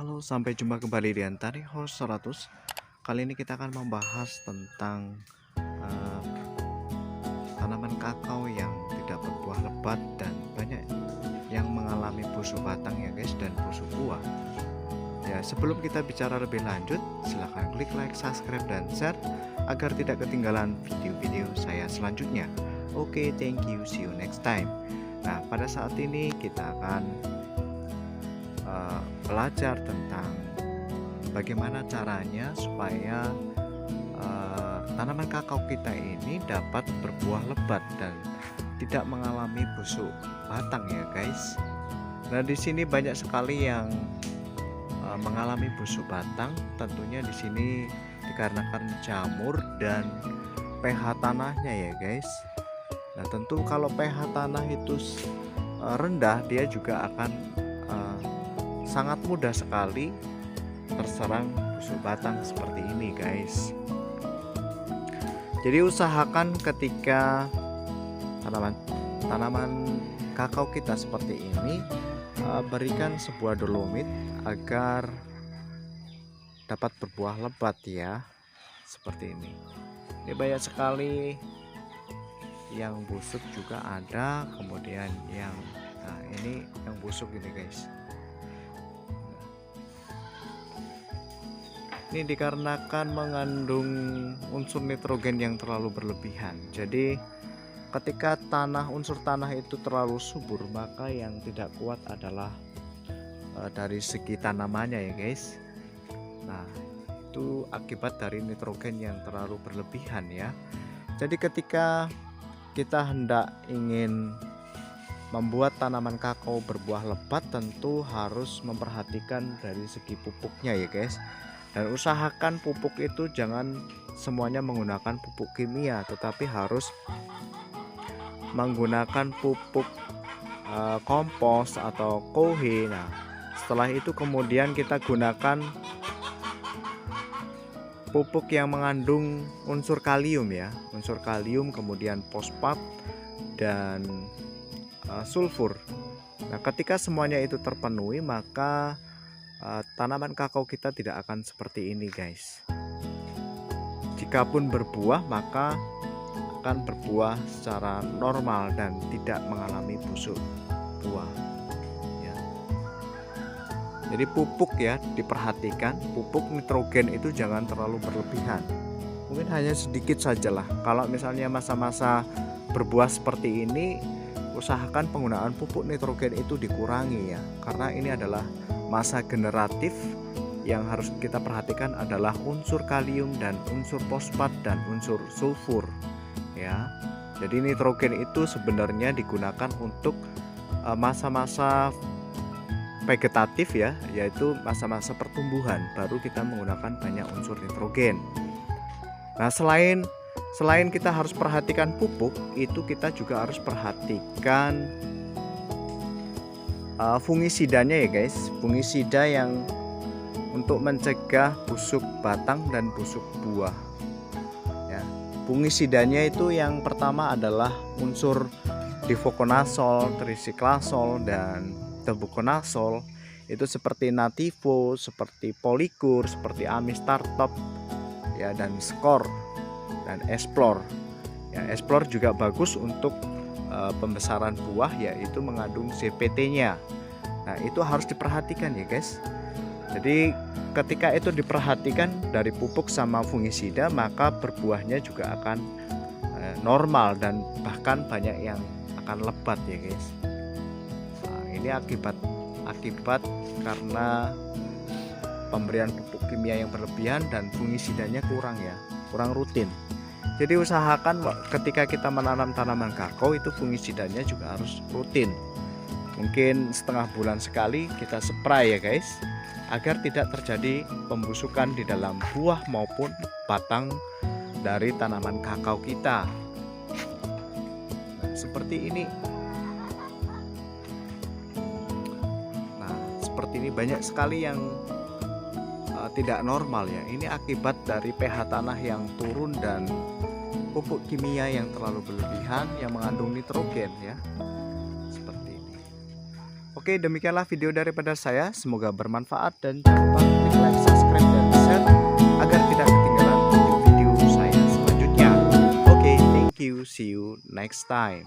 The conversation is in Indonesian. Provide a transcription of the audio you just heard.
Halo, sampai jumpa kembali di Antari Host 100. Kali ini kita akan membahas tentang eh, tanaman kakao yang tidak berbuah lebat dan banyak yang mengalami busuk batang ya guys, dan busuk buah. Ya, sebelum kita bicara lebih lanjut, silahkan klik like, subscribe, dan share agar tidak ketinggalan video-video saya selanjutnya. Oke, thank you, see you next time. Nah, pada saat ini kita akan belajar tentang bagaimana caranya supaya tanaman kakao kita ini dapat berbuah lebat dan tidak mengalami busuk batang ya guys. Nah, di sini banyak sekali yang mengalami busuk batang. Tentunya di sini dikarenakan jamur dan pH tanahnya ya guys. Nah, tentu kalau pH tanah itu rendah, dia juga akan sangat mudah sekali terserang busuk batang seperti ini guys. Jadi usahakan ketika tanaman kakao kita seperti ini, berikan sebuah dolomit agar dapat berbuah lebat ya, seperti ini. Ini banyak sekali yang busuk juga ada, kemudian yang ini yang busuk ini guys. Ini dikarenakan mengandung unsur nitrogen yang terlalu berlebihan. Jadi ketika unsur tanah itu terlalu subur, maka yang tidak kuat adalah dari segi tanamannya ya guys. Nah, itu akibat dari nitrogen yang terlalu berlebihan ya. Jadi ketika kita hendak ingin membuat tanaman kakao berbuah lebat, tentu harus memperhatikan dari segi pupuknya ya guys. Dan usahakan pupuk itu jangan semuanya menggunakan pupuk kimia, tetapi harus menggunakan pupuk kompos atau kohe. Nah, setelah itu kemudian kita gunakan pupuk yang mengandung unsur kalium ya, unsur kalium, kemudian fosfat dan sulfur. Nah, ketika semuanya itu terpenuhi, maka tanaman kakao kita tidak akan seperti ini guys. Jikapun berbuah, maka akan berbuah secara normal dan tidak mengalami busuk buah ya. Jadi pupuk ya, diperhatikan pupuk nitrogen itu jangan terlalu berlebihan, mungkin hanya sedikit sajalah. Kalau misalnya masa-masa berbuah seperti ini, usahakan penggunaan pupuk nitrogen itu dikurangi ya, karena ini adalah masa generatif. Yang harus kita perhatikan adalah unsur kalium dan unsur fosfat dan unsur sulfur ya. Jadi nitrogen itu sebenarnya digunakan untuk masa-masa vegetatif ya, yaitu masa-masa pertumbuhan, baru kita menggunakan banyak unsur nitrogen. Nah, selain kita harus perhatikan pupuk, itu kita juga harus perhatikan fungisidanya ya guys. Fungisida yang untuk mencegah busuk batang dan busuk buah ya. Fungisidanya itu yang pertama adalah unsur divokonazol, trisiklasol, dan tebukonazol. Itu seperti Nativo, seperti Polikur, seperti Amistartop ya, dan Skor dan Explore ya. Explore juga bagus untuk pembesaran buah, yaitu mengandung CPT-nya. Nah, itu harus diperhatikan ya guys. Jadi ketika itu diperhatikan dari pupuk sama fungisida, maka berbuahnya juga akan normal dan bahkan banyak yang akan lebat ya guys. Nah, ini akibat karena pemberian pupuk kimia yang berlebihan dan fungisidanya kurang rutin. Jadi usahakan ketika kita menanam tanaman kakao itu fungisidanya juga harus rutin. Mungkin setengah bulan sekali kita spray ya guys, agar tidak terjadi pembusukan di dalam buah maupun batang dari tanaman kakao kita. Nah, seperti ini. Nah, seperti ini banyak sekali yang tidak normal ya. Ini akibat dari pH tanah yang turun dan pupuk kimia yang terlalu berlebihan yang mengandung nitrogen ya, seperti ini. Oke, demikianlah video daripada saya. Semoga bermanfaat dan jangan lupa klik like, subscribe, dan share agar tidak ketinggalan video saya selanjutnya. Oke, thank you. See you next time.